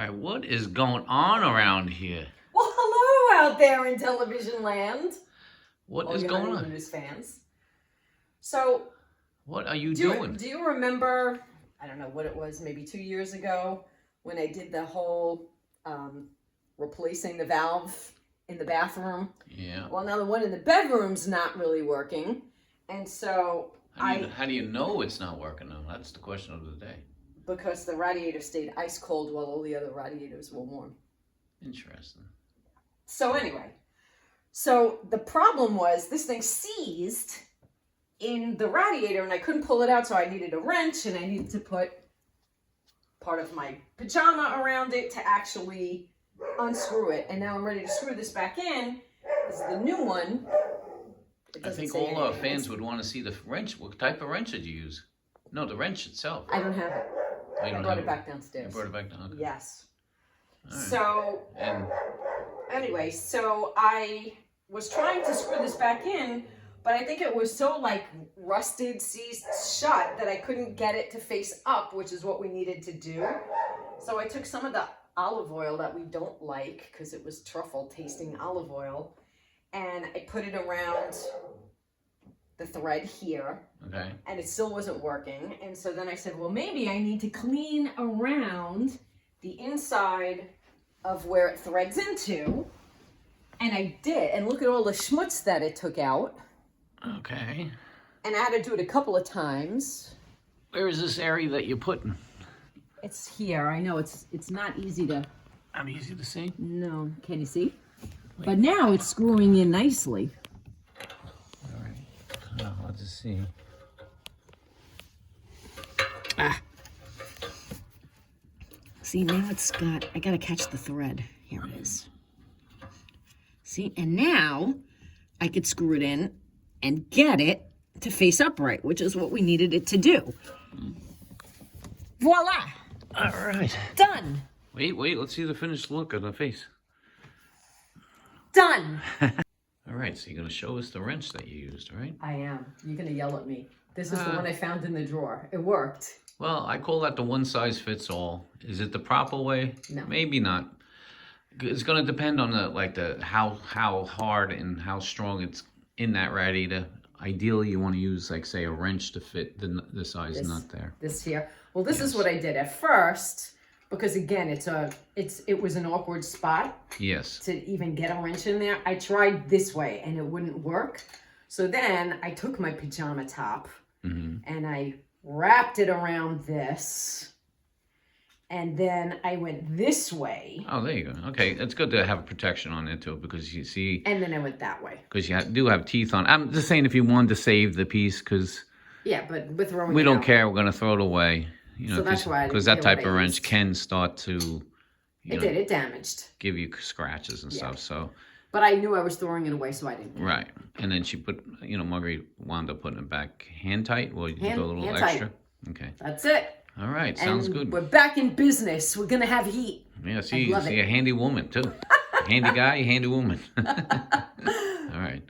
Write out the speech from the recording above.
right, what is going on around here? Well, hello out there in television land. What is going on? News fans. So, what are you doing? Do you remember, I don't know what it was, maybe 2 years ago, when I did the whole replacing the valve in the bathroom? Yeah. Well, now the one in the bedroom's not really working. And so How do you know it's not working though? That's the question of the day. Because the radiator stayed ice cold while all the other radiators were warm. Interesting. So anyway, so the problem was this thing seized in the radiator and I couldn't pull it out, so I needed a wrench and I needed to put part of my pajama around it to actually unscrew it. And now I'm ready to screw this back in. This is the new one. I think all our fans would want to see the wrench. What type of wrench did you use? No, the wrench itself. I don't have it. Oh, I brought it back downstairs. You brought it back down? Okay. Yes. All right. So, anyway, so I was trying to screw this back in, but I think it was so like rusted, seized shut that I couldn't get it to face up, which is what we needed to do. So I took some of the olive oil that we don't like, because it was truffle tasting olive oil, and I put it around the thread here. Okay. And it still wasn't working. And so then I said, well, maybe I need to clean around the inside of where it threads into. And I did. And look at all the schmutz that it took out. Okay. And I had to do it a couple of times. Where is this area that you're putting? It's here. I know it's not easy to... Not easy to see? No. Can you see? Wait. But now it's screwing in nicely. All right. Oh, let's just see. Ah. See, now it's got, I gotta catch the thread. Here it is. See, and now I could screw it in and get it to face upright, which is what we needed it to do. Voila! All right. Done! Wait, let's see the finished look of the face. Done! All right, so you're going to show us the wrench that you used, right? I am. You're gonna yell at me. This is the one I found in the drawer. It worked. Well, I call that the one size fits all. Is it the proper way? No. Maybe not. It's going to depend on how hard and how strong it's in that radiator. Ideally, you want to use, like, say, a wrench to fit the size nut there. This here. Well, this is what I did at first, because again, it was an awkward spot. Yes. To even get a wrench in there. I tried this way and it wouldn't work. So then I took my pajama top and I wrapped it around this. And then I went this way. Oh, there you go. Okay, it's good to have protection on it too, because you see. And then I went that way. Because you do have teeth on. I'm just saying, if you wanted to save the piece, because. Yeah, but we're throwing. We don't care. We're gonna throw it away. You know, so that's why. Because that type of wrench can start to. It damaged. Give you scratches and stuff. So. But I knew I was throwing it away, so I didn't. Right, and then she put, Marguerite wound up putting it back hand tight. Well, you do a little hand extra. Tight. Okay. That's it. All right, sounds good. We're back in business. We're gonna have heat. Yeah, see, a handy woman too. Handy guy, handy woman. All right.